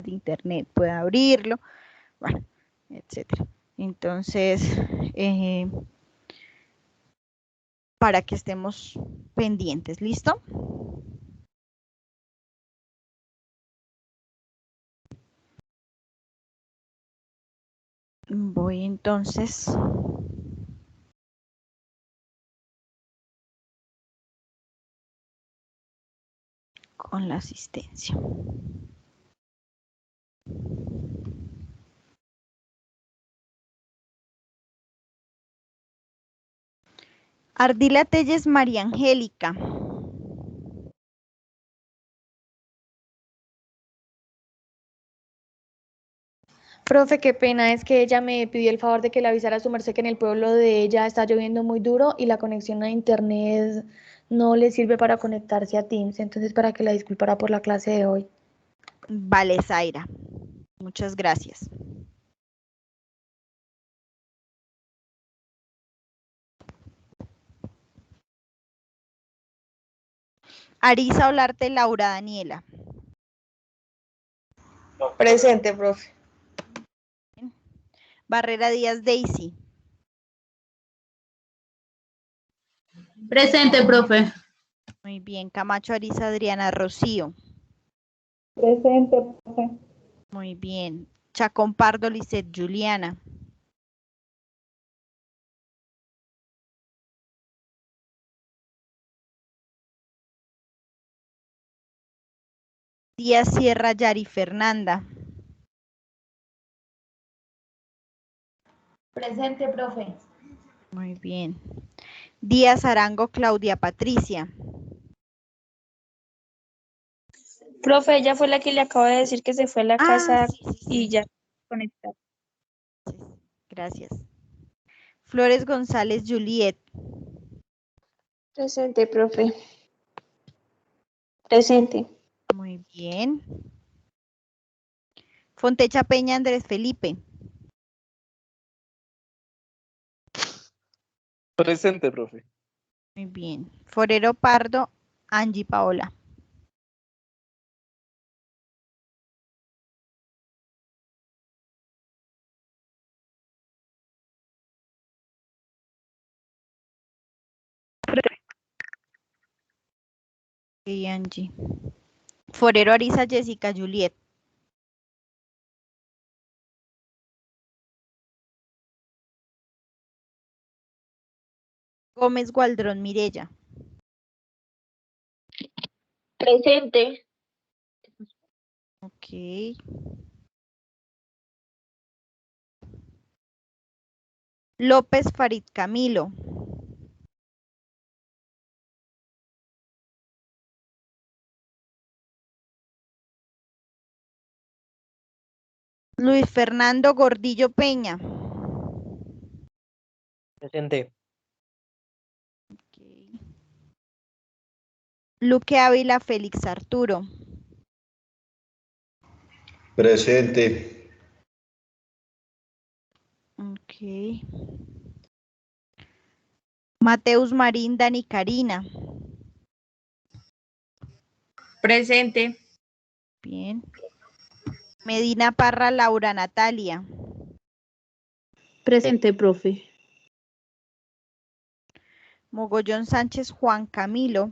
de internet pueda abrirlo, bueno, etcétera. Entonces, para que estemos pendientes, ¿listo? Voy entonces con la asistencia. Ardila Telles María Angélica. Profe, qué pena, es que ella me pidió el favor de que le avisara a su merced que en el pueblo de ella está lloviendo muy duro y la conexión a internet no le sirve para conectarse a Teams, entonces para que la disculpara por la clase de hoy. Vale, Zaira. Muchas gracias. Arisa Olarte Laura Daniela. Presente, profe. Barrera Díaz Daisy. Presente, profe. Muy bien. Camacho Arisa Adriana Rocío. Presente, profe. Muy bien. Chacón Pardo Lisset Juliana. Díaz Sierra Yari Fernanda. Presente, profe. Muy bien. Díaz Arango Claudia Patricia. Profe, ella fue la que le acabo de decir que se fue a la casa Sí, sí, y sí. ya conectado. Gracias. Flores González Juliet. Presente, profe. Presente. Muy bien. Fontecha Peña Andrés Felipe. Presente, profe. Muy bien. Forero Pardo Angie Paola. Y Angie. Forero Arisa Jessica Juliet. Gómez Gualdrón Mirella. Presente. Ok. López Farid Camilo. Luis Fernando Gordillo Peña. Presente. Okay. Luque Ávila Félix Arturo. Presente. Ok. Mateus Marín Dani Karina. Presente. Bien. Medina Parra Laura Natalia. Presente, profe. Mogollón Sánchez Juan Camilo.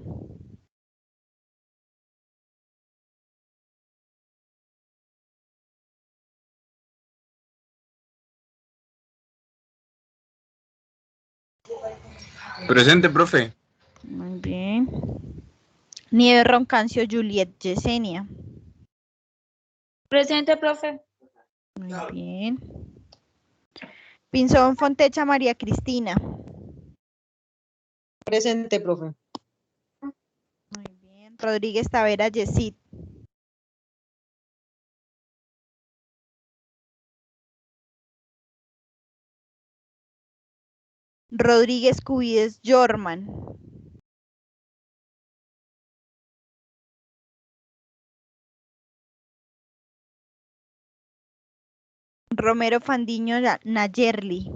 Presente, profe. Muy bien. Nieves Roncancio Juliet Yesenia. Presente, profe. Muy bien. Pinzón Fontecha María Cristina. Presente, profe. Muy bien. Rodríguez Tavera Yesid. Rodríguez Cubides Jorman. Romero Fandiño Nayerli.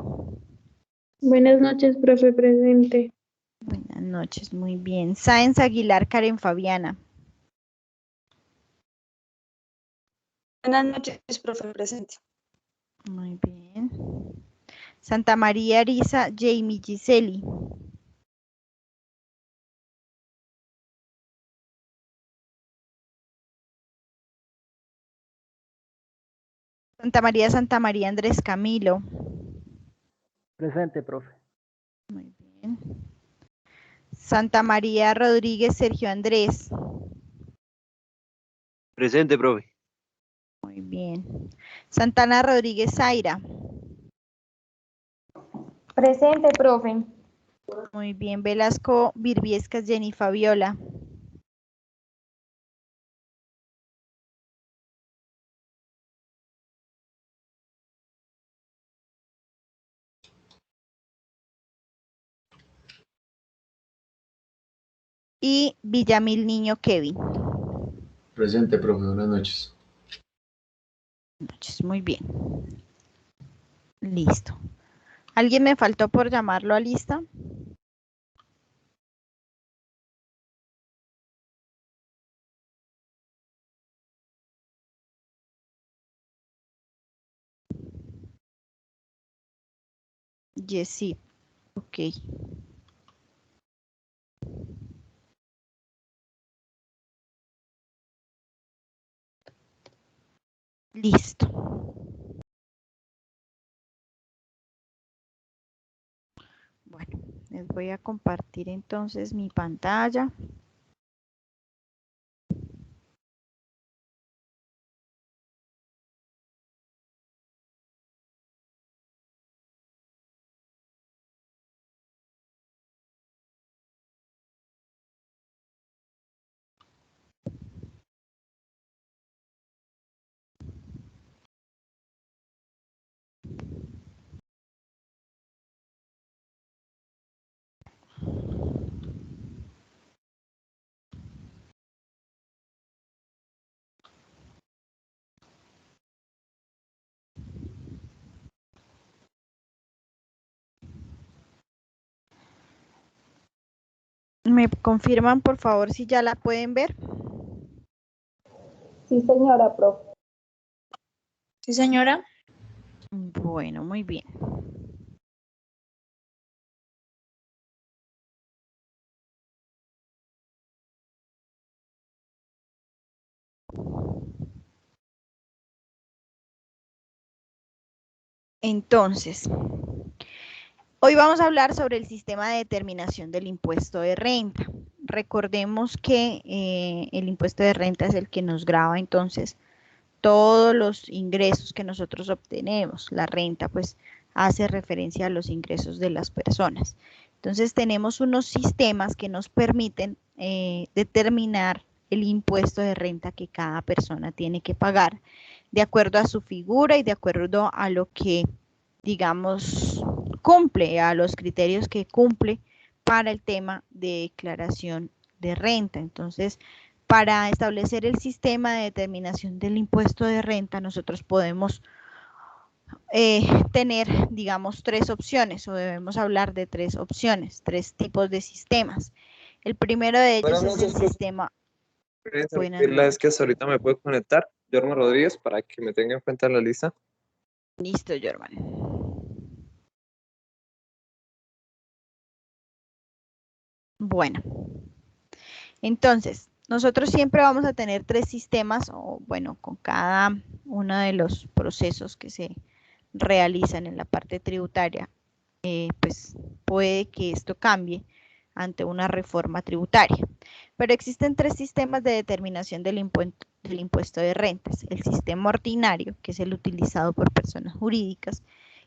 Buenas noches, profe. Presente. Buenas noches, muy bien. Sáenz Aguilar Karen Fabiana. Buenas noches, profe, presente. Muy bien. Santa María Arisa Jamie Giseli. Santa María Andrés Camilo. Presente, profe. Muy bien. Santa María Rodríguez Sergio Andrés. Presente, profe. Muy bien. Santana Rodríguez Zaira. Presente, profe. Muy bien. Velasco Virbiescas Jenny Fabiola. Y Villamil Niño Kevin. Presente, profe. Buenas noches. Muy bien. Listo. ¿Alguien me faltó por llamarlo a lista? Yes, sí. Ok. Listo. Bueno, les voy a compartir entonces mi pantalla. ¿Me confirman, por favor, si ya la pueden ver? Sí, señora, profe. Sí, señora. Bueno, muy bien. Entonces, hoy vamos a hablar sobre el sistema de determinación del impuesto de renta. Recordemos que el impuesto de renta es el que nos grava entonces todos los ingresos que nosotros obtenemos. La renta pues hace referencia a los ingresos de las personas. Entonces tenemos unos sistemas que nos permiten determinar el impuesto de renta que cada persona tiene que pagar de acuerdo a su figura y de acuerdo a lo que, digamos, cumple, a los criterios que cumple para el tema de declaración de renta. Entonces, para establecer el sistema de determinación del impuesto de renta, nosotros podemos tener, digamos, tres opciones, o debemos hablar de tres opciones, tres tipos de sistemas. El primero de ellos es el sistema. Es que hasta ahorita me puedo conectar, Jorma Rodríguez, para que me tenga en cuenta en la lista. Listo, Jorman. Bueno, entonces, nosotros siempre vamos a tener tres sistemas, o bueno, con cada uno de los procesos que se realizan en la parte tributaria, pues puede que esto cambie ante una reforma tributaria. Pero existen tres sistemas de determinación del impuesto de rentas. El sistema ordinario, que es el utilizado por personas jurídicas,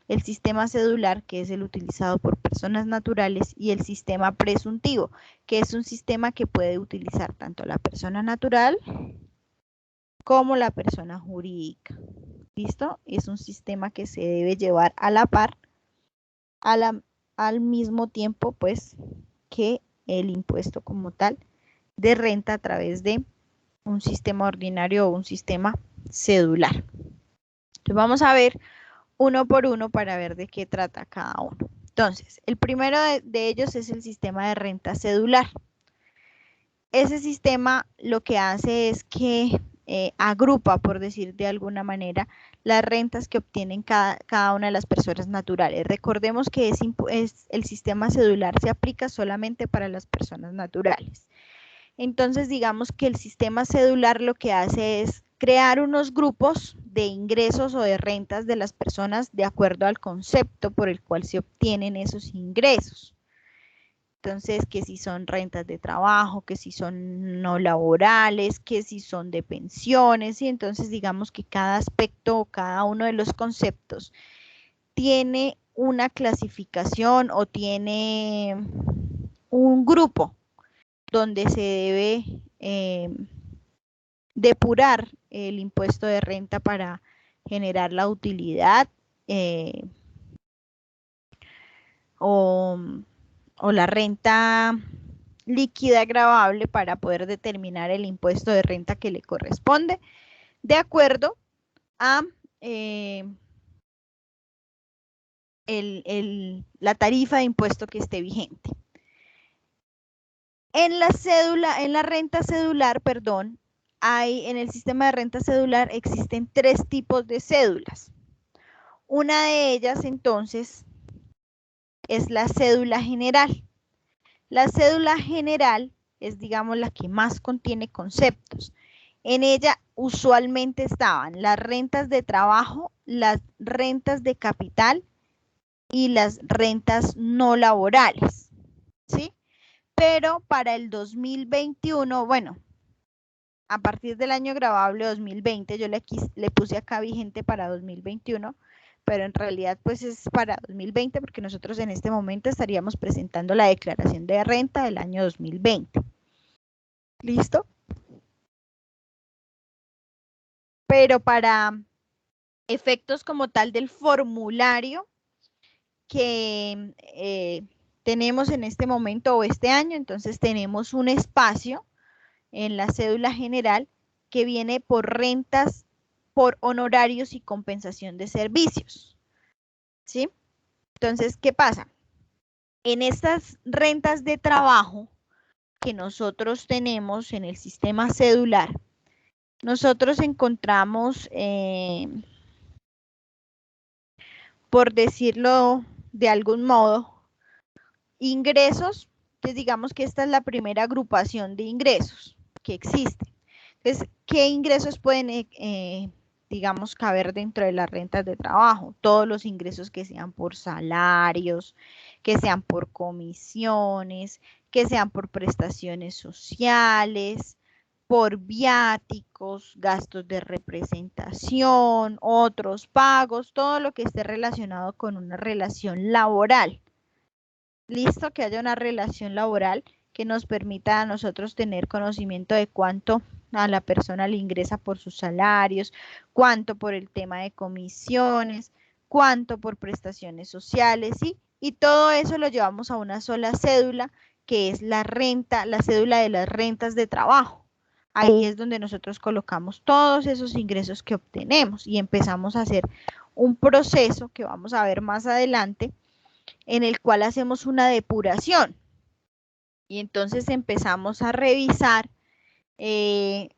el sistema cedular, que es el utilizado por personas naturales, y el sistema presuntivo, que es un sistema que puede utilizar tanto la persona natural como la persona jurídica. ¿Listo? Es un sistema que se debe llevar a la par, al mismo tiempo, pues, que el impuesto como tal de renta a través de un sistema ordinario o un sistema cedular. Entonces vamos a ver uno por uno para ver de qué trata cada uno. Entonces, el primero de ellos es el sistema de renta cedular. Ese sistema lo que hace es que agrupa, por decir de alguna manera, las rentas que obtienen cada una de las personas naturales. Recordemos que el sistema cedular se aplica solamente para las personas naturales. Entonces, digamos que el sistema cedular lo que hace es crear unos grupos de ingresos o de rentas de las personas de acuerdo al concepto por el cual se obtienen esos ingresos. Entonces, que si son rentas de trabajo, que si son no laborales, que si son de pensiones, y entonces digamos que cada aspecto o cada uno de los conceptos tiene una clasificación o tiene un grupo donde se debe depurar el impuesto de renta para generar la utilidad o la renta líquida gravable para poder determinar el impuesto de renta que le corresponde de acuerdo a la tarifa de impuesto que esté vigente. En la renta cedular, perdón, en el sistema de renta cedular existen 3 tipos de cédulas. Una de ellas, entonces, es la cédula general. La cédula general es, digamos, la que más contiene conceptos. En ella usualmente estaban las rentas de trabajo, las rentas de capital y las rentas no laborales, ¿sí? Pero para el 2021, bueno, a partir del año gravable 2020, yo le puse acá vigente para 2021, pero en realidad pues es para 2020 porque nosotros en este momento estaríamos presentando la declaración de renta del año 2020. ¿Listo? Pero para efectos como tal del formulario que tenemos en este momento o este año, entonces tenemos un espacio en la cédula general que viene por rentas, por honorarios y compensación de servicios, ¿sí? Entonces, ¿qué pasa? En estas rentas de trabajo que nosotros tenemos en el sistema cedular, nosotros encontramos, por decirlo de algún modo, ingresos. Entonces, digamos que esta es la primera agrupación de ingresos que existe. Entonces, ¿qué ingresos pueden, digamos, caber dentro de las rentas de trabajo? Todos los ingresos que sean por salarios, que sean por comisiones, que sean por prestaciones sociales, por viáticos, gastos de representación, otros pagos, todo lo que esté relacionado con una relación laboral. Listo, que haya una relación laboral que nos permita a nosotros tener conocimiento de cuánto a la persona le ingresa por sus salarios, cuánto por el tema de comisiones, cuánto por prestaciones sociales, ¿sí? Y todo eso lo llevamos a una sola cédula, que es la renta, la cédula de las rentas de trabajo. Ahí es donde nosotros colocamos todos esos ingresos que obtenemos y empezamos a hacer un proceso que vamos a ver más adelante, en el cual hacemos una depuración. Y entonces empezamos a revisar qué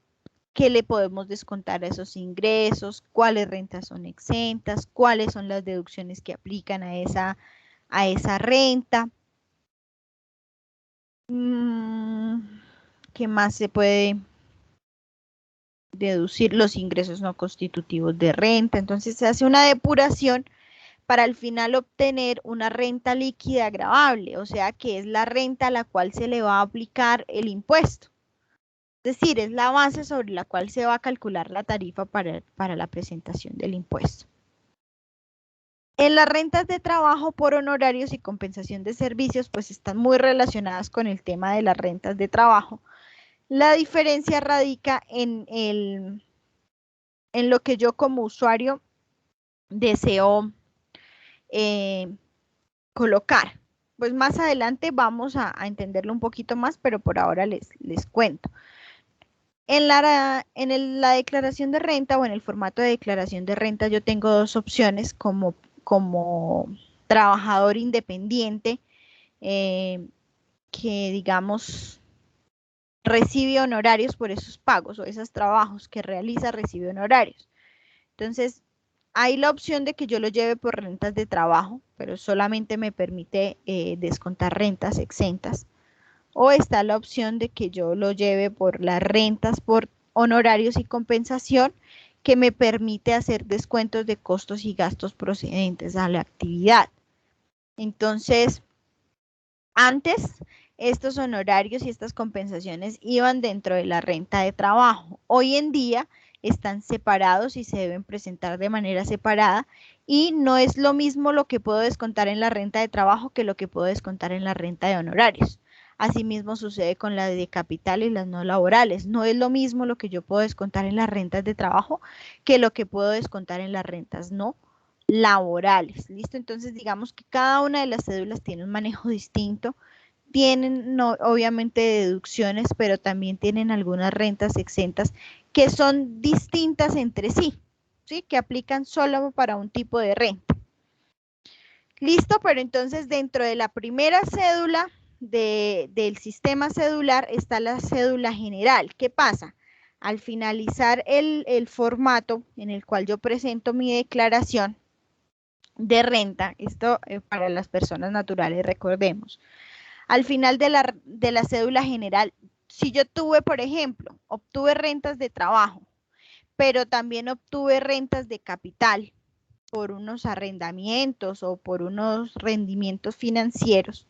le podemos descontar a esos ingresos, cuáles rentas son exentas, cuáles son las deducciones que aplican a esa renta. ¿Qué más se puede deducir? Los ingresos no constitutivos de renta. Entonces se hace una depuración para al final obtener una renta líquida gravable, o sea que es la renta a la cual se le va a aplicar el impuesto. Es decir, es la base sobre la cual se va a calcular la tarifa para la presentación del impuesto. En las rentas de trabajo por honorarios y compensación de servicios, pues están muy relacionadas con el tema de las rentas de trabajo. La diferencia radica en lo que yo como usuario deseo colocar. Pues más adelante vamos a entenderlo un poquito más, pero por ahora les cuento. En la declaración de renta o en el formato de declaración de renta yo tengo 2 opciones como trabajador independiente, que digamos recibe honorarios por esos pagos o esos trabajos que realiza, recibe honorarios. Entonces, hay la opción de que yo lo lleve por rentas de trabajo, pero solamente me permite descontar rentas exentas. O está la opción de que yo lo lleve por las rentas por honorarios y compensación, que me permite hacer descuentos de costos y gastos procedentes a la actividad. Entonces, antes, estos honorarios y estas compensaciones iban dentro de la renta de trabajo. Hoy en día están separados y se deben presentar de manera separada, y no es lo mismo lo que puedo descontar en la renta de trabajo que lo que puedo descontar en la renta de honorarios. Asimismo sucede con la de capital y las no laborales. No es lo mismo lo que yo puedo descontar en las rentas de trabajo que lo que puedo descontar en las rentas no laborales. ¿Listo? Entonces digamos que cada una de las cédulas tiene un manejo distinto. Tienen no, obviamente deducciones, pero también tienen algunas rentas exentas que son distintas entre sí, ¿sí? Que aplican solo para un tipo de renta. Listo, pero entonces dentro de la primera cédula del sistema cedular está la cédula general. ¿Qué pasa? Al finalizar el formato en el cual yo presento mi declaración de renta, esto para las personas naturales, recordemos, al final de la cédula general, si yo tuve, por ejemplo, obtuve rentas de trabajo, pero también obtuve rentas de capital por unos arrendamientos o por unos rendimientos financieros,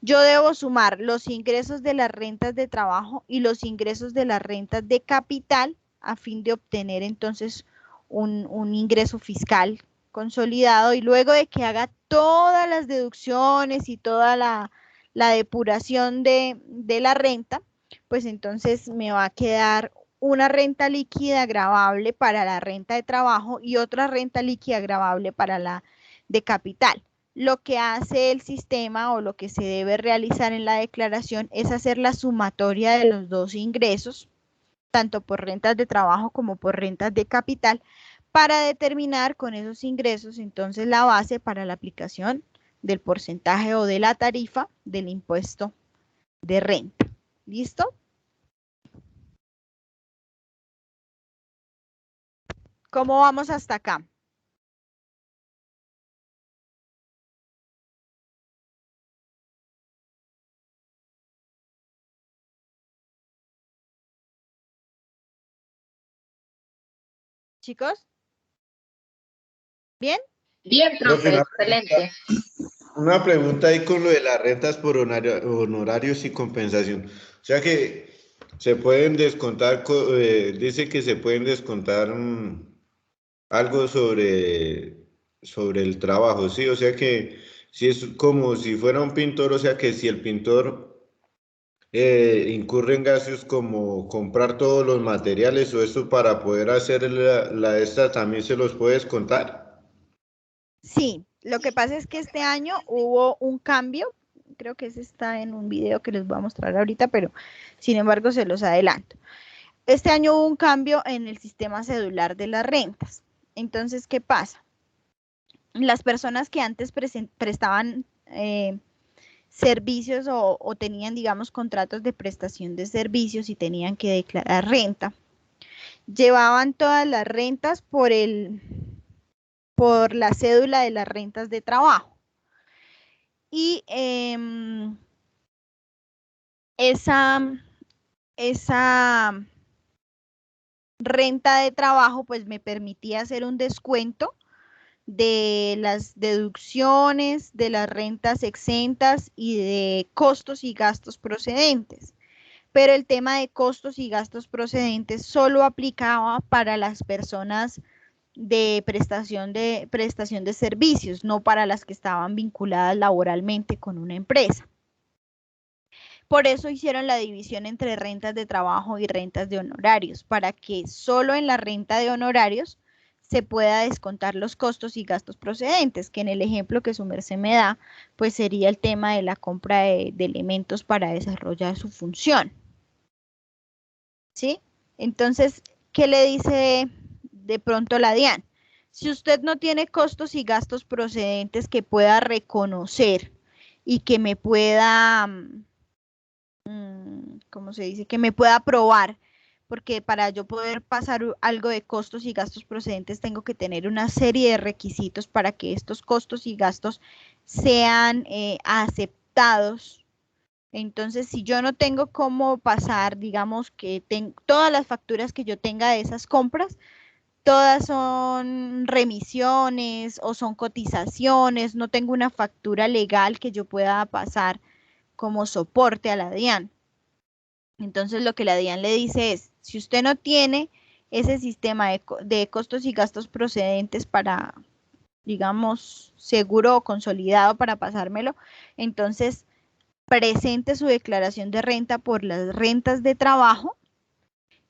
yo debo sumar los ingresos de las rentas de trabajo y los ingresos de las rentas de capital a fin de obtener entonces un ingreso fiscal consolidado, y luego de que haga todas las deducciones y toda la depuración de la renta, pues entonces me va a quedar una renta líquida gravable para la renta de trabajo y otra renta líquida gravable para la de capital. Lo que hace el sistema o lo que se debe realizar en la declaración es hacer la sumatoria de los dos ingresos, tanto por rentas de trabajo como por rentas de capital, para determinar con esos ingresos entonces la base para la aplicación del porcentaje o de la tarifa del impuesto de renta. ¿Listo? ¿Cómo vamos hasta acá? Chicos, ¿bien? Bien, profe, excelente. Una pregunta ahí con lo de las rentas por honorarios y compensación. O sea que se pueden descontar, dice que se pueden descontar algo sobre el trabajo, ¿sí? O sea que si es como si fuera un pintor, o sea que si el pintor incurre en gastos como comprar todos los materiales o esto para poder hacer la esta, también se los puede descontar. Sí, lo que pasa es que este año hubo un cambio, creo que ese está en un video que les voy a mostrar ahorita, pero sin embargo se los adelanto. Este año hubo un cambio en el sistema cedular de las rentas. Entonces, ¿qué pasa? Las personas que antes prestaban servicios o tenían, digamos, contratos de prestación de servicios y tenían que declarar renta, llevaban todas las rentas por la cédula de las rentas de trabajo. Y esa renta de trabajo pues me permitía hacer un descuento de las deducciones, de las rentas exentas y de costos y gastos procedentes. Pero el tema de costos y gastos procedentes solo aplicaba para las personas de prestación de servicios, no para las que estaban vinculadas laboralmente con una empresa. Por eso hicieron la división entre rentas de trabajo y rentas de honorarios, para que solo en la renta de honorarios se pueda descontar los costos y gastos procedentes, que en el ejemplo que su merced me da, pues sería el tema de la compra de elementos para desarrollar su función. ¿Sí? Entonces, ¿qué le dice de pronto la DIAN? Si usted no tiene costos y gastos procedentes que pueda reconocer y que me pueda ¿cómo se dice? Que me pueda aprobar, porque para yo poder pasar algo de costos y gastos procedentes tengo que tener una serie de requisitos para que estos costos y gastos sean aceptados. Entonces, si yo no tengo cómo pasar, digamos que todas las facturas que yo tenga de esas compras, todas son remisiones o son cotizaciones, no tengo una factura legal que yo pueda pasar como soporte a la DIAN. Entonces lo que la DIAN le dice es, si usted no tiene ese sistema de costos y gastos procedentes para, digamos, seguro o consolidado para pasármelo, entonces presente su declaración de renta por las rentas de trabajo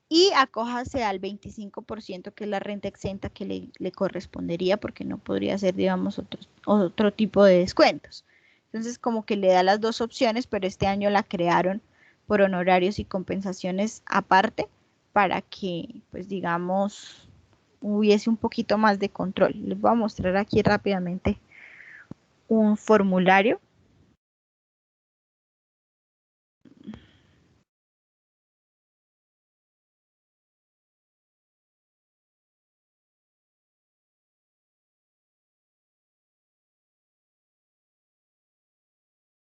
y acójase al 25% que es la renta exenta que le correspondería porque no podría ser, digamos, otro tipo de descuentos. Entonces, como que le da las dos opciones, pero este año la crearon por honorarios y compensaciones aparte para que, pues, digamos, hubiese un poquito más de control. Les voy a mostrar aquí rápidamente un formulario.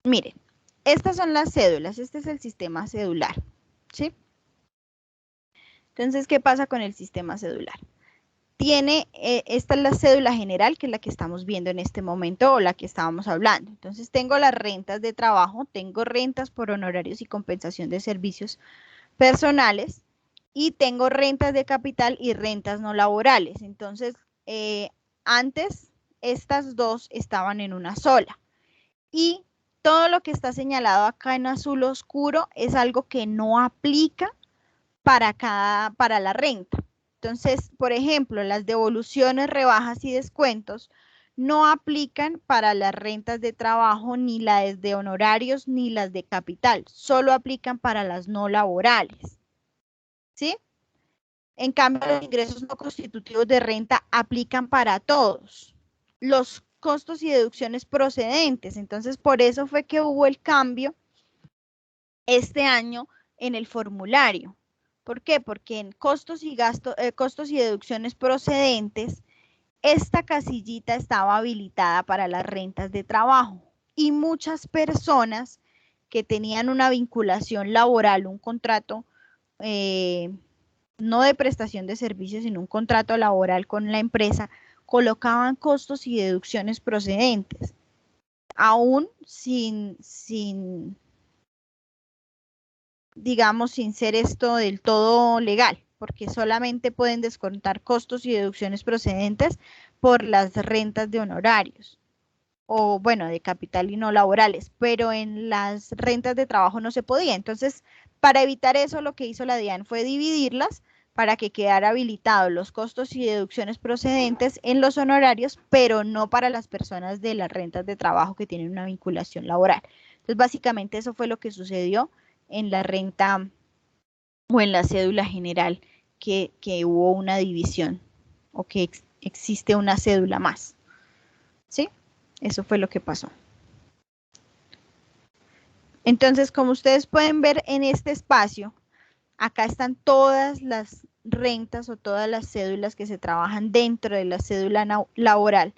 Miren, estas son las cédulas, este es el sistema cedular, ¿sí? Entonces, ¿qué pasa con el sistema cedular? Esta es la cédula general, que es la que estamos viendo en este momento o la que estábamos hablando. Entonces, tengo las rentas de trabajo, tengo rentas por honorarios y compensación de servicios personales y tengo rentas de capital y rentas no laborales. Entonces, antes estas dos estaban en una sola y todo lo que está señalado acá en azul oscuro es algo que no aplica para la renta. Entonces, por ejemplo, las devoluciones, rebajas y descuentos no aplican para las rentas de trabajo, ni las de honorarios, ni las de capital. Solo aplican para las no laborales. ¿Sí? En cambio, los ingresos no constitutivos de renta aplican para todos. Los costos y deducciones procedentes. Entonces, por eso fue que hubo el cambio este año en el formulario. ¿Por qué? Porque en costos y deducciones procedentes, esta casillita estaba habilitada para las rentas de trabajo y muchas personas que tenían una vinculación laboral, un contrato, no de prestación de servicios, sino un contrato laboral con la empresa, colocaban costos y deducciones procedentes, aún sin digamos, sin ser esto del todo legal, porque solamente pueden descontar costos y deducciones procedentes por las rentas de honorarios o, bueno, de capital y no laborales, pero en las rentas de trabajo no se podía. Entonces, para evitar eso, lo que hizo la DIAN fue dividirlas para que quedara habilitados los costos y deducciones procedentes en los honorarios, pero no para las personas de las rentas de trabajo que tienen una vinculación laboral. Entonces, básicamente eso fue lo que sucedió en la renta o en la cédula general, que hubo una división o que existe una cédula más. ¿Sí? Eso fue lo que pasó. Entonces, como ustedes pueden ver en este espacio, acá están todas las rentas o todas las cédulas que se trabajan dentro de la cédula laboral.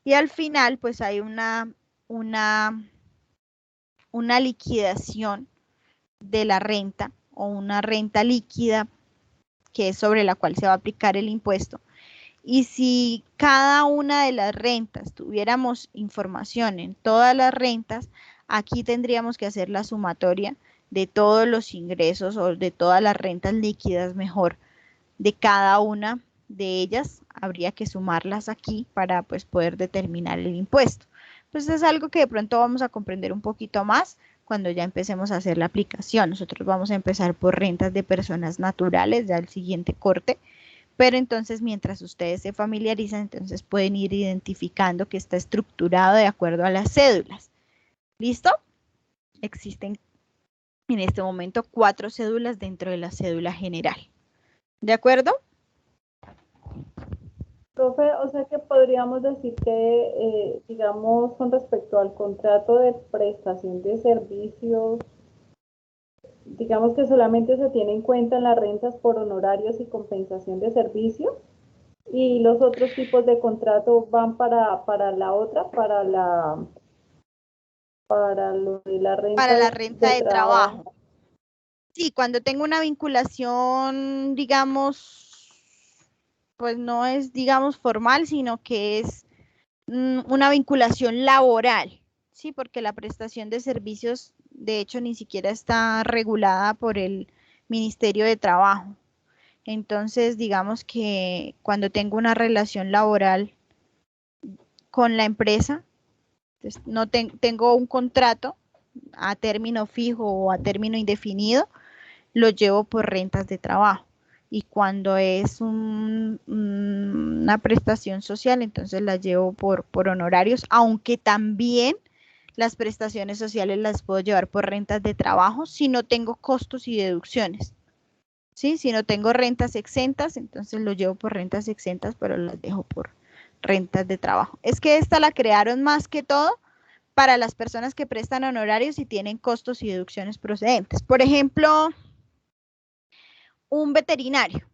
Y al final, pues hay una liquidación de la renta o una renta líquida que es sobre la cual se va a aplicar el impuesto. Y si cada una de las rentas tuviéramos información en todas las rentas, aquí tendríamos que hacer la sumatoria de todos los ingresos o de todas las rentas líquidas, mejor, de cada una de ellas. Habría que sumarlas aquí para pues poder determinar el impuesto. Pues es algo que de pronto vamos a comprender un poquito más cuando ya empecemos a hacer la aplicación. Nosotros vamos a empezar por rentas de personas naturales, ya el siguiente corte. Pero entonces, mientras ustedes se familiarizan, entonces pueden ir identificando que está estructurado de acuerdo a las cédulas. ¿Listo? Existen en este momento 4 cédulas dentro de la cédula general. ¿De acuerdo? Profe, o sea que podríamos decir que, digamos, con respecto al contrato de prestación de servicios, digamos que solamente se tiene en cuenta en las rentas por honorarios y compensación de servicios, y los otros tipos de contrato van para la otra, para lo de la renta Para la renta de trabajo. trabajo. Sí, cuando tengo una vinculación, digamos, pues no es, digamos, formal, sino que es una vinculación laboral, ¿sí? Porque la prestación de servicios, de hecho, ni siquiera está regulada por el Ministerio de Trabajo. Entonces, digamos que cuando tengo una relación laboral con la empresa, entonces no tengo un contrato a término fijo o a término indefinido, lo llevo por rentas de trabajo. Y cuando es una prestación social, entonces la llevo por honorarios, aunque también las prestaciones sociales las puedo llevar por rentas de trabajo si no tengo costos y deducciones. ¿Sí? Si no tengo rentas exentas, entonces lo llevo por rentas exentas, pero las dejo por rentas de trabajo. Es que esta la crearon más que todo para las personas que prestan honorarios y tienen costos y deducciones procedentes. Por ejemplo, un veterinario.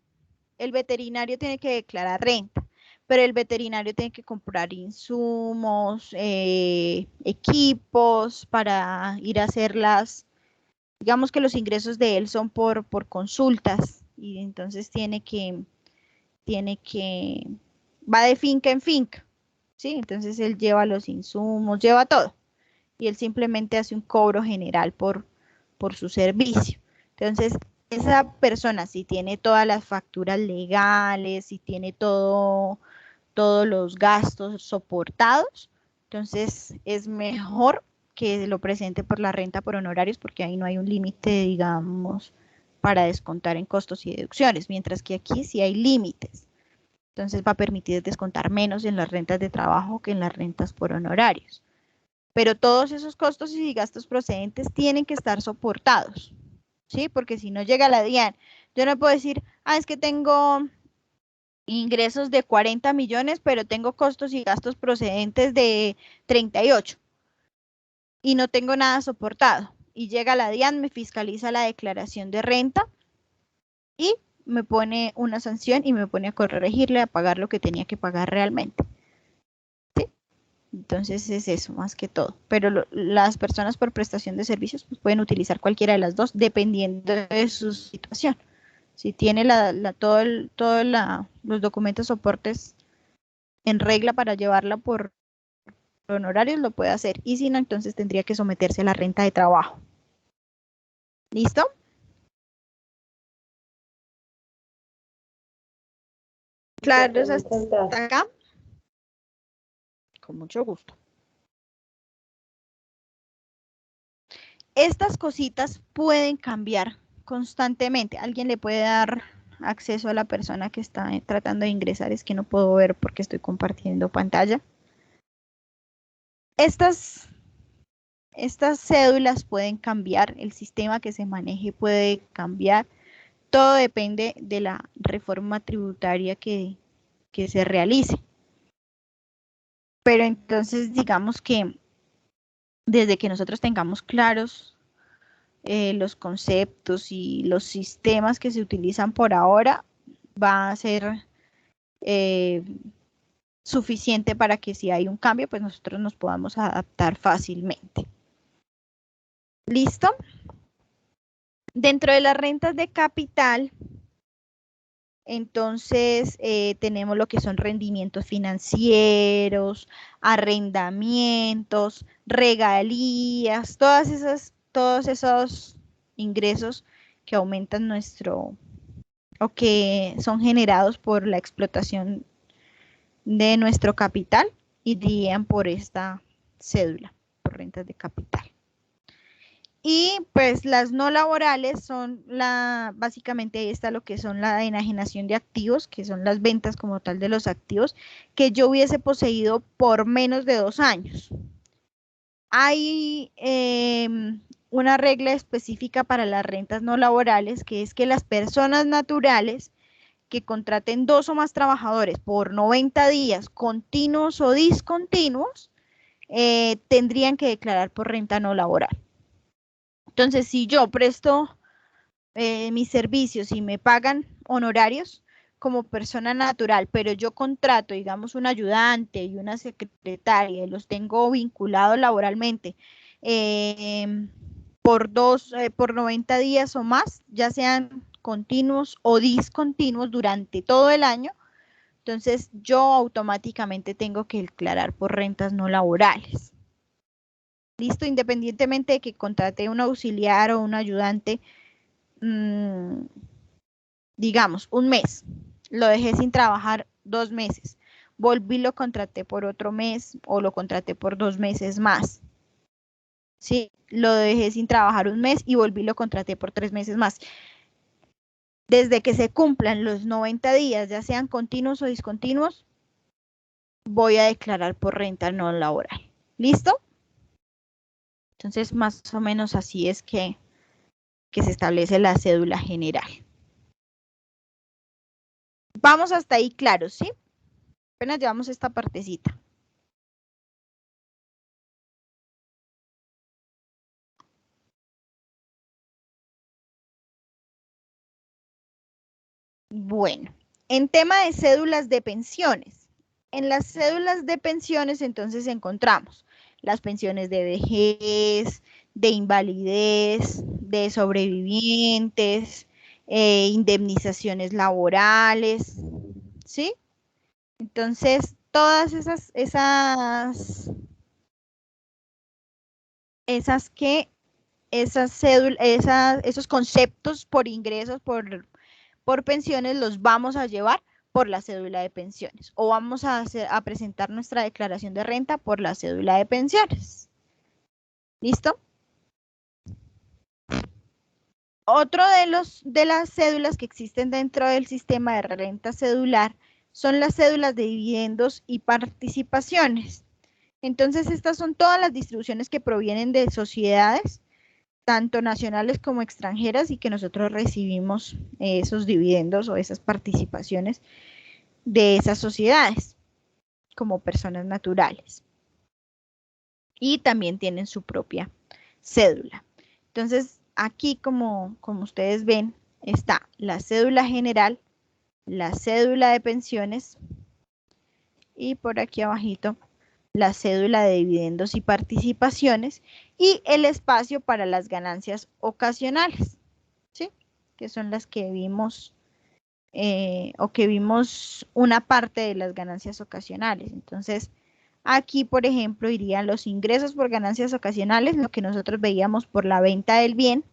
El veterinario tiene que declarar renta, pero el veterinario tiene que comprar insumos, equipos para ir a hacer digamos que los ingresos de él son por consultas, y entonces va de finca en finca, ¿sí? Entonces él lleva los insumos, lleva todo, y él simplemente hace un cobro general por su servicio. Entonces, esa persona, si tiene todas las facturas legales, si tiene todos los gastos soportados, entonces es mejor que lo presente por la renta por honorarios, porque ahí no hay un límite, digamos, para descontar en costos y deducciones, mientras que aquí sí hay límites. Entonces va a permitir descontar menos en las rentas de trabajo que en las rentas por honorarios. Pero todos esos costos y gastos procedentes tienen que estar soportados, ¿sí? Porque si no llega la DIAN, yo no puedo decir, es que tengo ingresos de 40 millones, pero tengo costos y gastos procedentes de 38 y no tengo nada soportado. Y llega la DIAN, me fiscaliza la declaración de renta y me pone una sanción y me pone a corregirle, a pagar lo que tenía que pagar realmente. ¿Sí? Entonces es eso más que todo. Pero las personas por prestación de servicios pues, pueden utilizar cualquiera de las dos dependiendo de su situación. Si tiene todos los documentos soportes en regla para llevarla por honorarios, lo puede hacer. Y si no, entonces tendría que someterse a la renta de trabajo. ¿Listo? Claro, hasta acá. Con mucho gusto. Estas cositas pueden cambiar constantemente. Alguien le puede dar acceso a la persona que está tratando de ingresar. Es que no puedo ver porque estoy compartiendo pantalla. Estas cédulas pueden cambiar, el sistema que se maneje puede cambiar. Todo depende de la reforma tributaria que se realice. Pero entonces digamos que desde que nosotros tengamos claros los conceptos y los sistemas que se utilizan por ahora, va a ser suficiente para que si hay un cambio, pues nosotros nos podamos adaptar fácilmente. ¿Listo? Dentro de las rentas de capital, entonces tenemos lo que son rendimientos financieros, arrendamientos, regalías, todos esos ingresos que aumentan o que son generados por la explotación de nuestro capital, irían por esta cédula, por rentas de capital. Y pues las no laborales son básicamente ahí está lo que son la enajenación de activos, que son las ventas como tal de los activos que yo hubiese poseído por menos de 2 años. Hay una regla específica para las rentas no laborales, que es que las personas naturales que contraten 2 o más trabajadores por 90 días continuos o discontinuos, tendrían que declarar por renta no laboral. Entonces, si yo presto mis servicios y me pagan honorarios como persona natural, pero yo contrato, digamos, un ayudante y una secretaria y los tengo vinculados laboralmente por 90 días o más, ya sean continuos o discontinuos durante todo el año, entonces yo automáticamente tengo que declarar por rentas no laborales. Listo, independientemente de que contrate un auxiliar o un ayudante, digamos, un mes, lo dejé sin trabajar 2 meses, volví, lo contraté por otro mes o lo contraté por 2 meses más. Sí, lo dejé sin trabajar un mes y volví, lo contraté por 3 meses más. Desde que se cumplan los 90 días, ya sean continuos o discontinuos, voy a declarar por renta no laboral. ¿Listo? Entonces, más o menos así es que se establece la cédula general. Vamos hasta ahí claros, ¿sí? Apenas llevamos esta partecita. Bueno, en tema de cédulas de pensiones. En las cédulas de pensiones entonces encontramos las pensiones de vejez, de invalidez, de sobrevivientes, indemnizaciones laborales, ¿sí? Entonces, todas esos conceptos por ingresos, por pensiones, los vamos a llevar por la cédula de pensiones o vamos a presentar nuestra declaración de renta por la cédula de pensiones. ¿Listo? Otro de las cédulas que existen dentro del sistema de renta cedular son las cédulas de dividendos y participaciones. Entonces, estas son todas las distribuciones que provienen de sociedades, tanto nacionales como extranjeras, y que nosotros recibimos esos dividendos o esas participaciones de esas sociedades como personas naturales. Y también tienen su propia cédula. Entonces, aquí, como ustedes ven, está la cédula general, la cédula de pensiones y por aquí abajito la cédula de dividendos y participaciones y el espacio para las ganancias ocasionales, ¿sí? Que son las que vimos una parte de las ganancias ocasionales. Entonces, aquí, por ejemplo, irían los ingresos por ganancias ocasionales, lo que nosotros veíamos por la venta del bien,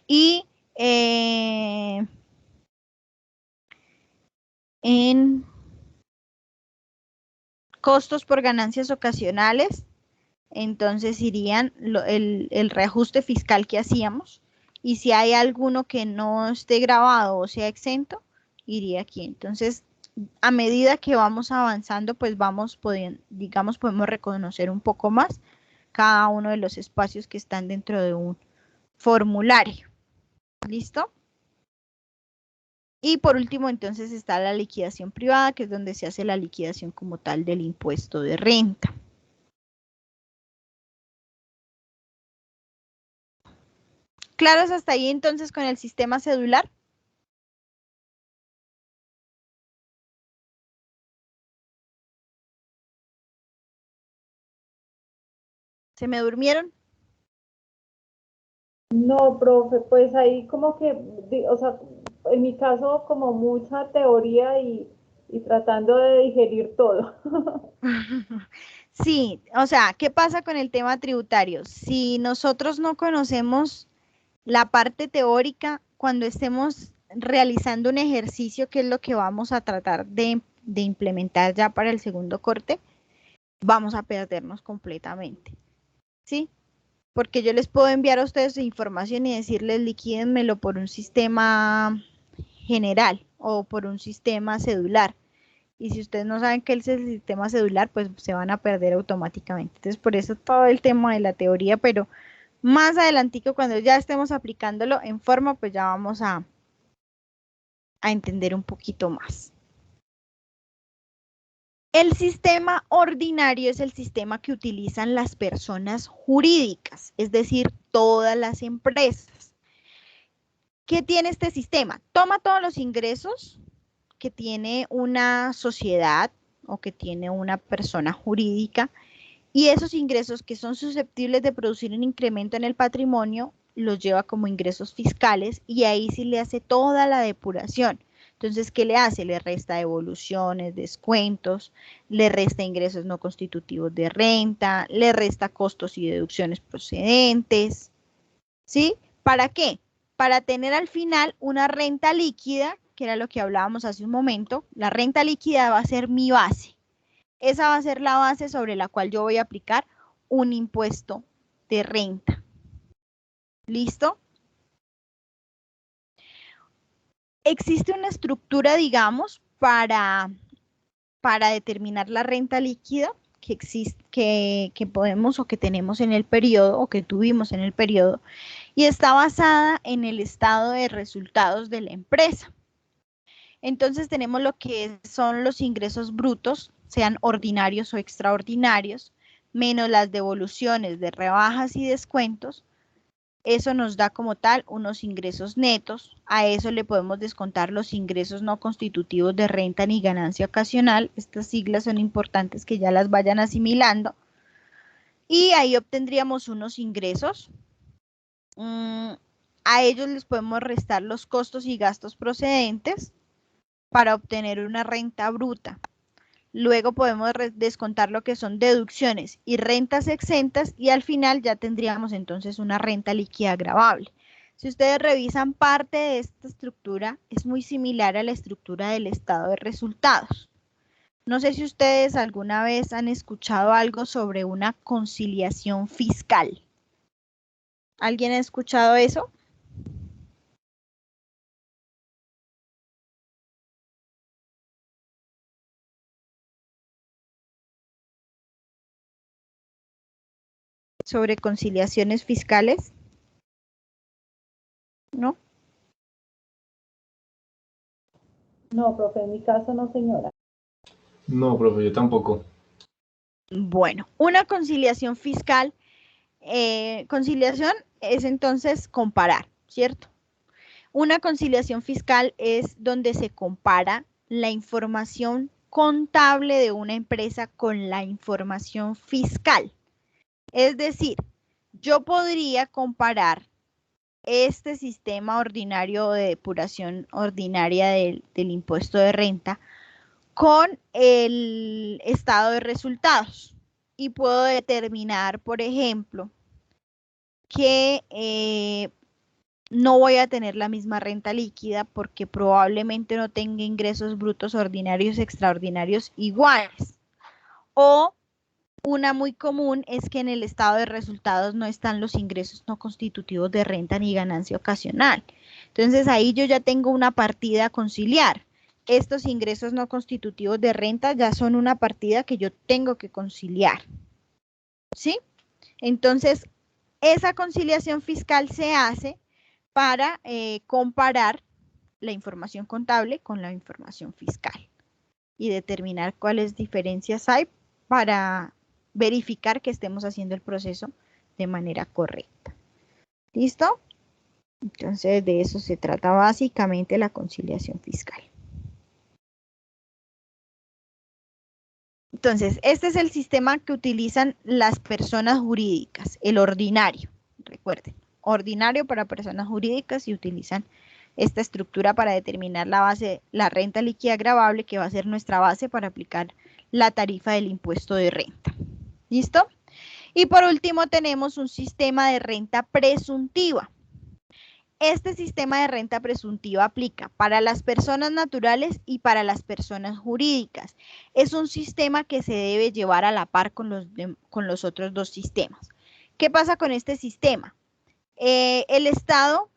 y en costos por ganancias ocasionales, entonces irían el reajuste fiscal que hacíamos, y si hay alguno que no esté grabado o sea exento, iría aquí. Entonces, a medida que vamos avanzando, pues vamos podemos reconocer un poco más cada uno de los espacios que están dentro de un formulario. ¿Listo? Y por último, entonces está la liquidación privada, que es donde se hace la liquidación como tal del impuesto de renta. ¿Claros hasta ahí entonces con el sistema cedular? ¿Se me durmieron? No, profe, pues ahí como que, o sea, en mi caso como mucha teoría y tratando de digerir todo. Sí, o sea, ¿qué pasa con el tema tributario? Si nosotros no conocemos la parte teórica, cuando estemos realizando un ejercicio, que es lo que vamos a tratar de implementar ya para el segundo corte, vamos a perdernos completamente, ¿sí? Porque yo les puedo enviar a ustedes información y decirles liquídenmelo por un sistema general o por un sistema cedular. Y si ustedes no saben qué es el sistema cedular, pues se van a perder automáticamente. Entonces, por eso todo el tema de la teoría, pero más adelantico, cuando ya estemos aplicándolo en forma, pues ya vamos a entender un poquito más. El sistema ordinario es el sistema que utilizan las personas jurídicas, es decir, todas las empresas. ¿Qué tiene este sistema? Toma todos los ingresos que tiene una sociedad o que tiene una persona jurídica y esos ingresos que son susceptibles de producir un incremento en el patrimonio los lleva como ingresos fiscales y ahí sí le hace toda la depuración. Entonces, ¿qué le hace? Le resta devoluciones, descuentos, le resta ingresos no constitutivos de renta, le resta costos y deducciones procedentes. ¿Sí? ¿Para qué? Para tener al final una renta líquida, que era lo que hablábamos hace un momento. La renta líquida va a ser mi base. Esa va a ser la base sobre la cual yo voy a aplicar un impuesto de renta. ¿Listo? Existe una estructura, digamos, para determinar la renta líquida que existe, que podemos o que tenemos en el periodo o que tuvimos en el periodo y está basada en el estado de resultados de la empresa. Entonces tenemos lo que son los ingresos brutos, sean ordinarios o extraordinarios, menos las devoluciones de rebajas y descuentos. Eso nos da como tal unos ingresos netos. A eso le podemos descontar los ingresos no constitutivos de renta ni ganancia ocasional. Estas siglas son importantes que ya las vayan asimilando. Y ahí obtendríamos unos ingresos. A ellos les podemos restar los costos y gastos procedentes para obtener una renta bruta. Luego podemos descontar lo que son deducciones y rentas exentas y al final ya tendríamos entonces una renta líquida gravable. Si ustedes revisan parte de esta estructura, es muy similar a la estructura del estado de resultados. No sé si ustedes alguna vez han escuchado algo sobre una conciliación fiscal. ¿Alguien ha escuchado eso? ¿Sobre conciliaciones fiscales? ¿No? No, profe, en mi caso no, señora. No, profe, yo tampoco. Bueno, una conciliación fiscal, conciliación es entonces comparar, ¿cierto? Una conciliación fiscal es donde se compara la información contable de una empresa con la información fiscal. Es decir, yo podría comparar este sistema ordinario de depuración ordinaria del impuesto de renta con el estado de resultados y puedo determinar, por ejemplo, que no voy a tener la misma renta líquida porque probablemente no tenga ingresos brutos ordinarios extraordinarios iguales. O una muy común es que en el estado de resultados no están los ingresos no constitutivos de renta ni ganancia ocasional. Entonces ahí yo ya tengo una partida a conciliar. Estos ingresos no constitutivos de renta ya son una partida que yo tengo que conciliar. ¿Sí? Entonces, esa conciliación fiscal se hace para comparar la información contable con la información fiscal y determinar cuáles diferencias hay para verificar que estemos haciendo el proceso de manera correcta. ¿Listo? Entonces, de eso se trata básicamente la conciliación fiscal. Entonces, este es el sistema que utilizan las personas jurídicas, el ordinario. Recuerden, ordinario para personas jurídicas y utilizan esta estructura para determinar la base, la renta líquida gravable, que va a ser nuestra base para aplicar la tarifa del impuesto de renta. ¿Listo? Y por último tenemos un sistema de renta presuntiva. Este sistema de renta presuntiva aplica para las personas naturales y para las personas jurídicas. Es un sistema que se debe llevar a la par con los otros dos sistemas. ¿Qué pasa con este sistema? El Estado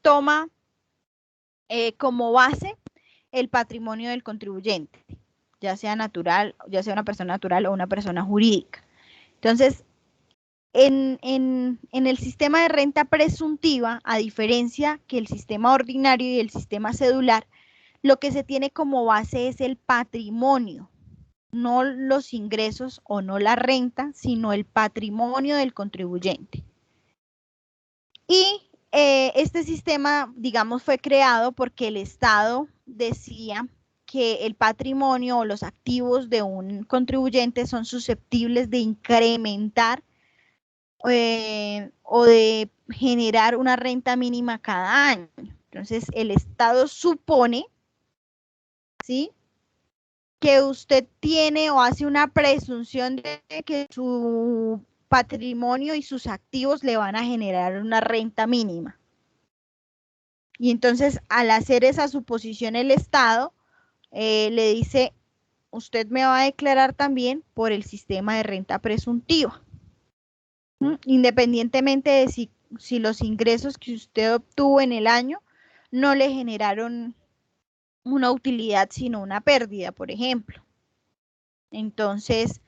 toma como base el patrimonio del contribuyente, ya sea natural, ya sea una persona natural o una persona jurídica. Entonces, en el sistema de renta presuntiva, a diferencia que el sistema ordinario y el sistema cedular, lo que se tiene como base es el patrimonio, no los ingresos o no la renta, sino el patrimonio del contribuyente. Y este sistema, digamos, fue creado porque el Estado decía que el patrimonio o los activos de un contribuyente son susceptibles de incrementar o de generar una renta mínima cada año. Entonces, el Estado supone, ¿sí?, que usted tiene o hace una presunción de que su patrimonio y sus activos le van a generar una renta mínima. Y entonces, al hacer esa suposición, el Estado le dice, usted me va a declarar también por el sistema de renta presuntiva. Independientemente de si los ingresos que usted obtuvo en el año no le generaron una utilidad, sino una pérdida, por ejemplo. Entonces,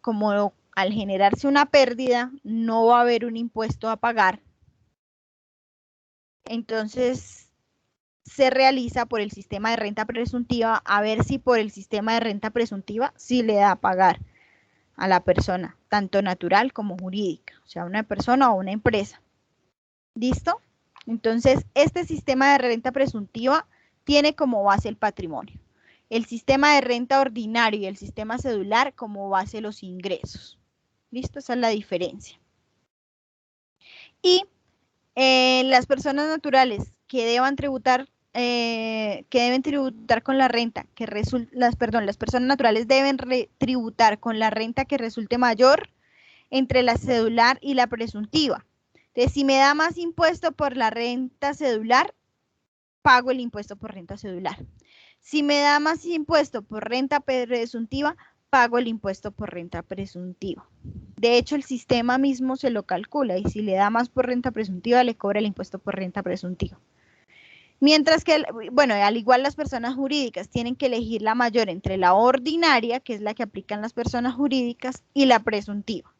como al generarse una pérdida, no va a haber un impuesto a pagar. Entonces, se realiza por el sistema de renta presuntiva, a ver si por el sistema de renta presuntiva sí le da a pagar a la persona, tanto natural como jurídica, o sea, una persona o una empresa. ¿Listo? Entonces, este sistema de renta presuntiva tiene como base el patrimonio. El sistema de renta ordinario y el sistema cedular como base los ingresos. ¿Listo? Esa es la diferencia. Y las personas naturales que deban tributar con la renta que las personas naturales deben tributar con la renta que resulte mayor entre la cedular y la presuntiva. Entonces, si me da más impuesto por la renta cedular, pago el impuesto por renta cedular. Si me da más impuesto por renta presuntiva, pago el impuesto por renta presuntiva. De hecho, el sistema mismo se lo calcula y si le da más por renta presuntiva, le cobra el impuesto por renta presuntiva. Mientras que, bueno, al igual las personas jurídicas tienen que elegir la mayor entre la ordinaria, que es la que aplican las personas jurídicas, y la presuntiva.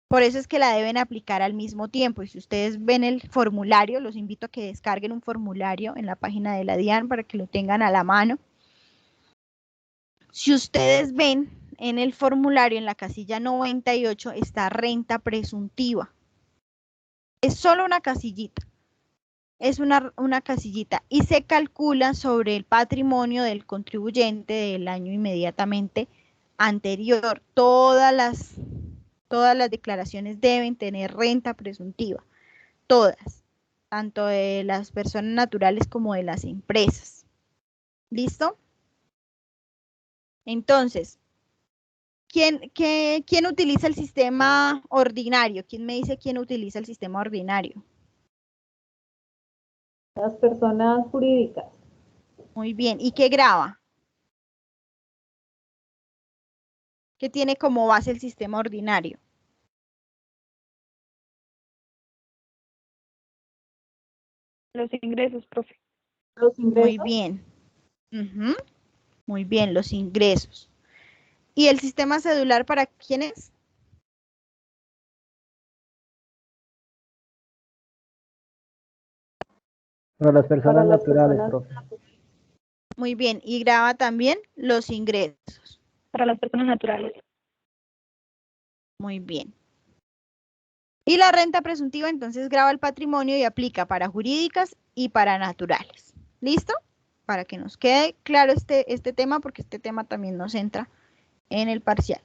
Por eso es que la deben aplicar al mismo tiempo. Y si ustedes ven el formulario, los invito a que descarguen un formulario en la página de la DIAN para que lo tengan a la mano. Si ustedes ven en el formulario, en la casilla 98, está renta presuntiva. Es solo una casillita. Es una casillita y se calcula sobre el patrimonio del contribuyente del año inmediatamente anterior. Todas las declaraciones deben tener renta presuntiva. Todas. Tanto de las personas naturales como de las empresas. ¿Listo? Entonces, ¿quién utiliza el sistema ordinario? ¿Quién me dice quién utiliza el sistema ordinario? Las personas jurídicas. Muy bien. ¿Y qué grava? ¿Qué tiene como base el sistema ordinario? Los ingresos, profe. Los ingresos. Muy bien. Muy bien, los ingresos. ¿Y el sistema cedular para quién es? Para las personas naturales, profe. Muy bien, y grava también los ingresos. Para las personas naturales. Muy bien. Y la renta presuntiva entonces grava el patrimonio y aplica para jurídicas y para naturales. ¿Listo? Para que nos quede claro este tema, porque este tema también nos entra en el parcial.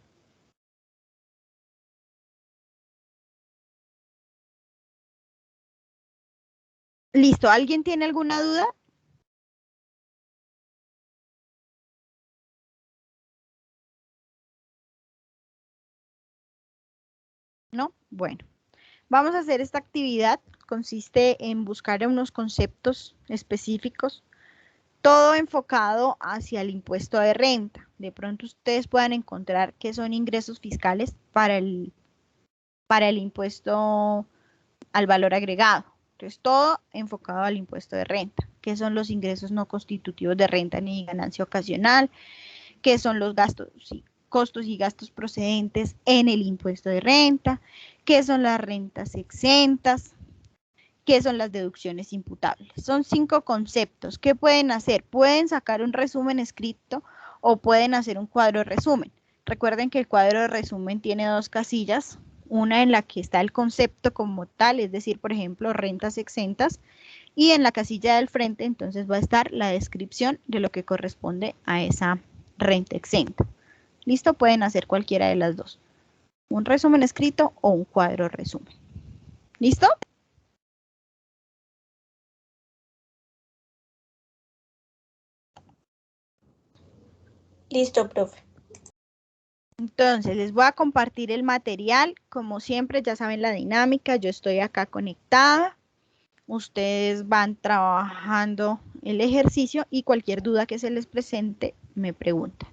¿Listo? ¿Alguien tiene alguna duda? ¿No? Bueno, vamos a hacer esta actividad. Consiste en buscar unos conceptos específicos, todo enfocado hacia el impuesto de renta. De pronto ustedes puedan encontrar qué son ingresos fiscales para el impuesto al valor agregado. Entonces, todo enfocado al impuesto de renta. ¿Qué son los ingresos no constitutivos de renta ni ganancia ocasional? ¿Qué son los costos y gastos procedentes en el impuesto de renta? ¿Qué son las rentas exentas? ¿Qué son las deducciones imputables? Son 5 conceptos. ¿Qué pueden hacer? Pueden sacar un resumen escrito o pueden hacer un cuadro de resumen. Recuerden que el cuadro de resumen tiene 2 casillas. una en la que está el concepto como tal, es decir, por ejemplo, rentas exentas, y en la casilla del frente entonces va a estar la descripción de lo que corresponde a esa renta exenta. ¿Listo? Pueden hacer cualquiera de las dos. Un resumen escrito o un cuadro resumen. ¿Listo? Listo, profe. Entonces, les voy a compartir el material. Como siempre, ya saben la dinámica. Yo estoy acá conectada. Ustedes van trabajando el ejercicio y cualquier duda que se les presente, me preguntan.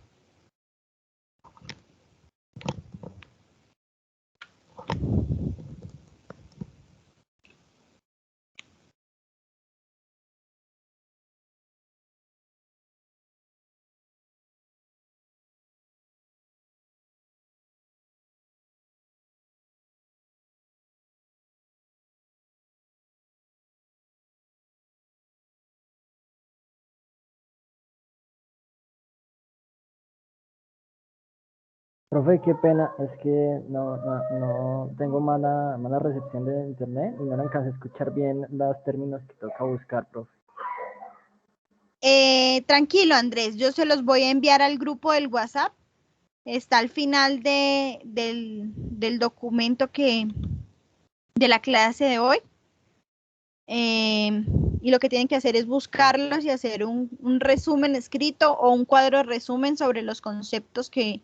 Profe, qué pena, es que no tengo mala recepción de internet y no le alcancé a escuchar bien los términos que toca buscar, profe. Tranquilo, Andrés, yo se los voy a enviar al grupo del WhatsApp. Está al final del documento de la clase de hoy. Y lo que tienen que hacer es buscarlos y hacer un resumen escrito o un cuadro resumen sobre los conceptos que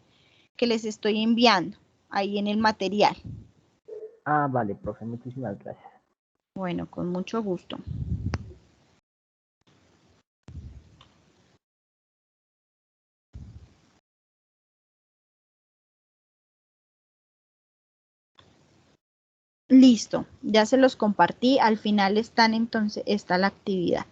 les estoy enviando ahí en el material. Ah, vale, profe, muchísimas gracias. Bueno, con mucho gusto. Listo, ya se los compartí. Al final está la actividad.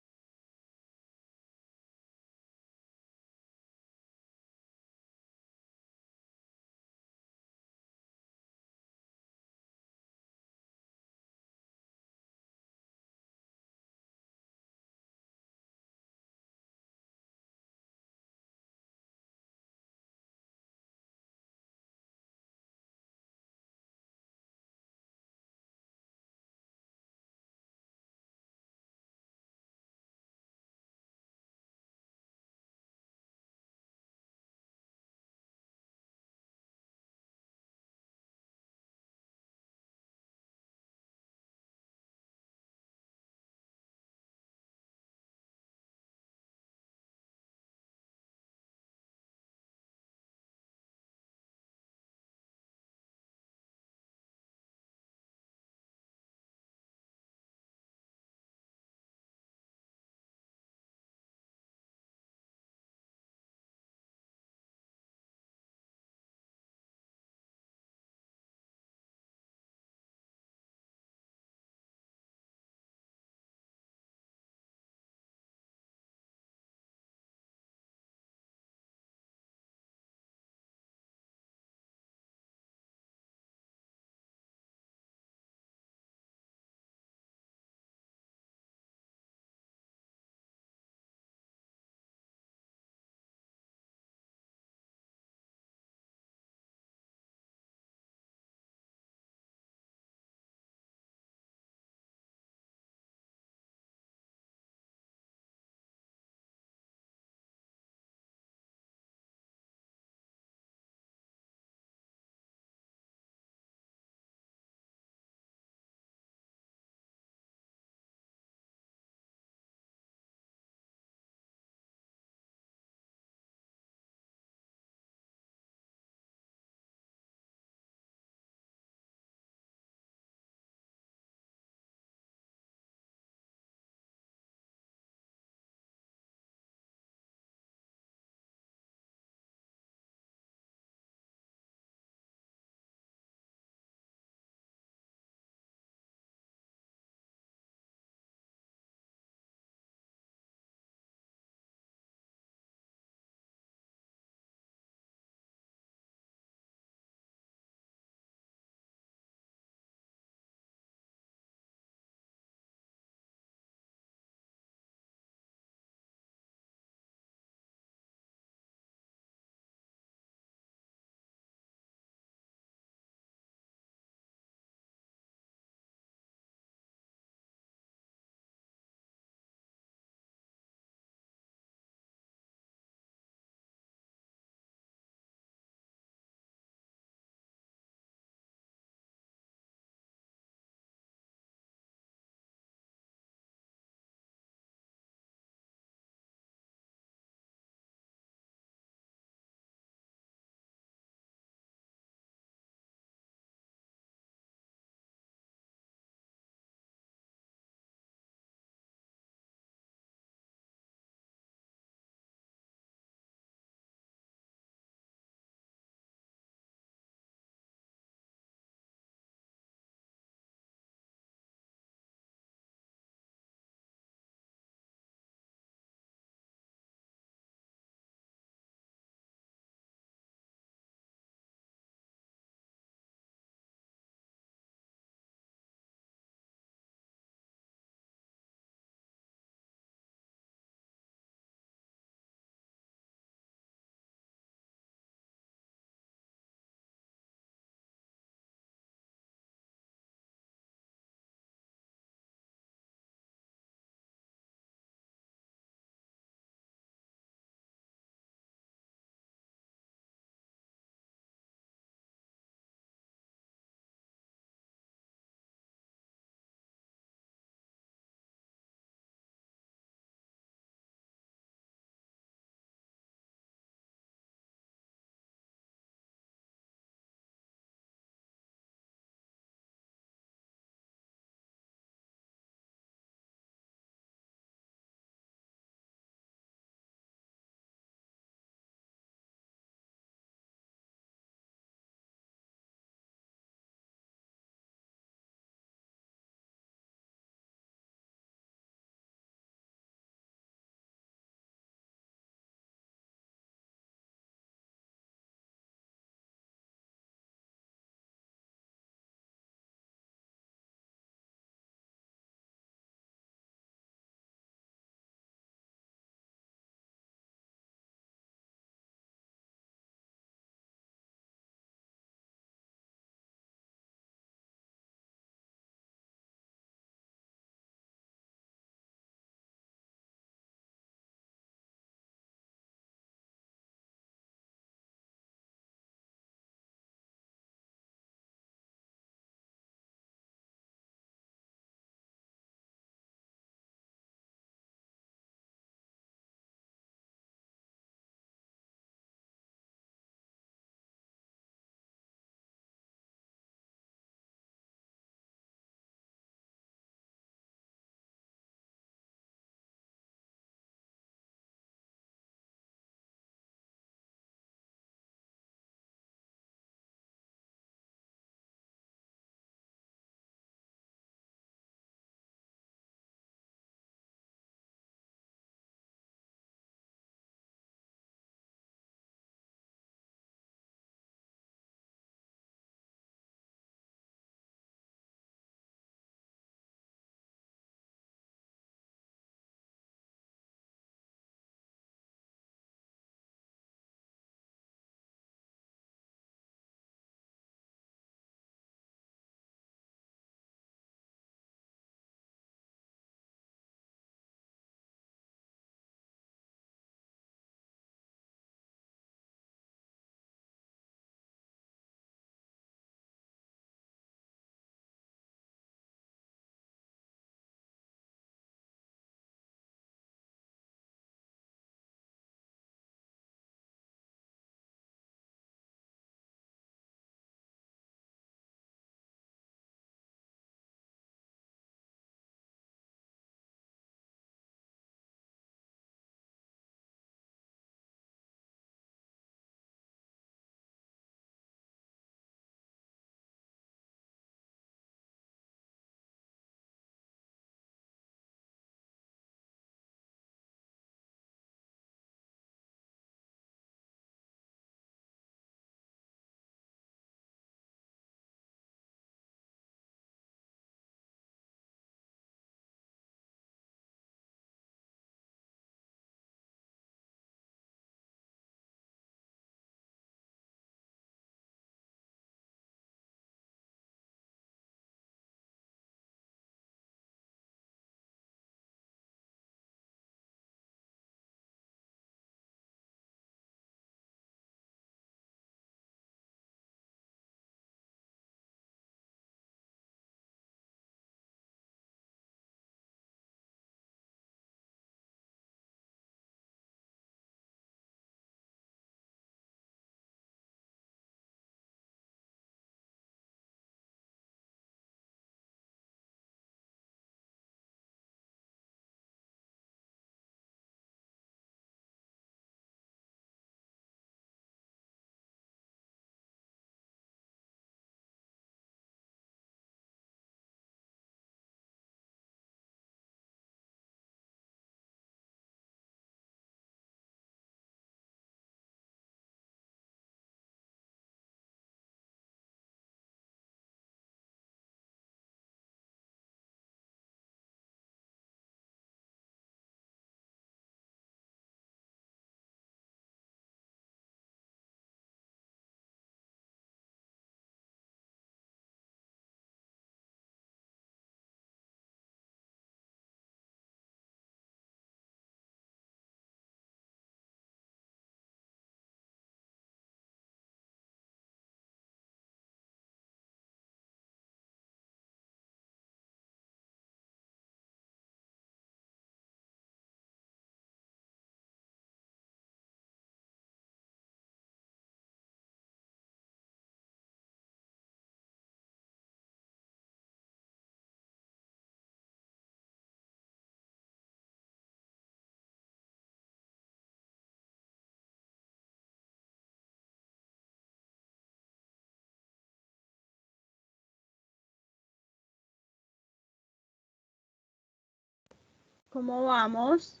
¿Cómo vamos?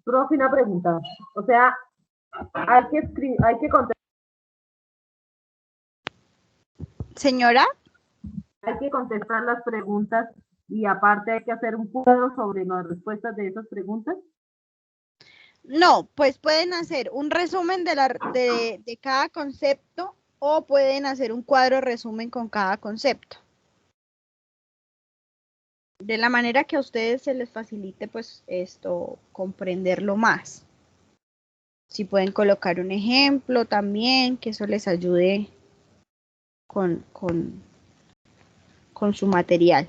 Profe, una pregunta. O sea, hay que contestar. Señora. Hay que contestar las preguntas y aparte hay que hacer un cuadro sobre las respuestas de esas preguntas. No, pues pueden hacer un resumen de cada concepto o pueden hacer un cuadro resumen con cada concepto. De la manera que a ustedes se les facilite, pues, comprenderlo más. Si pueden colocar un ejemplo también, que eso les ayude con su material.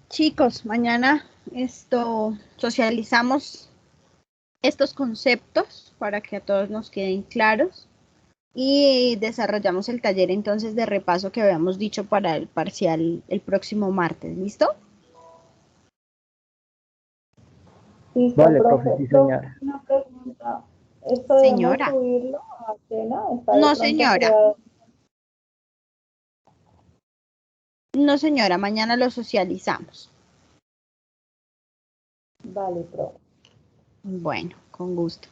Chicos, mañana socializamos estos conceptos para que a todos nos queden claros y desarrollamos el taller entonces de repaso que habíamos dicho para el parcial el próximo martes. ¿Listo? Listo, Vale, profe. profe, sí, señora. Una pregunta. ¿Esto debemos Señora. subirlo a Atena? ¿Está de No, pronto señora. creado? No, señora, mañana lo socializamos. Vale, profe. Bueno, con gusto.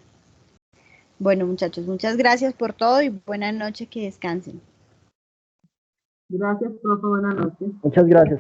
Bueno, muchachos, muchas gracias por todo y buena noche, que descansen. Gracias, profe. Buenas noches. Muchas gracias.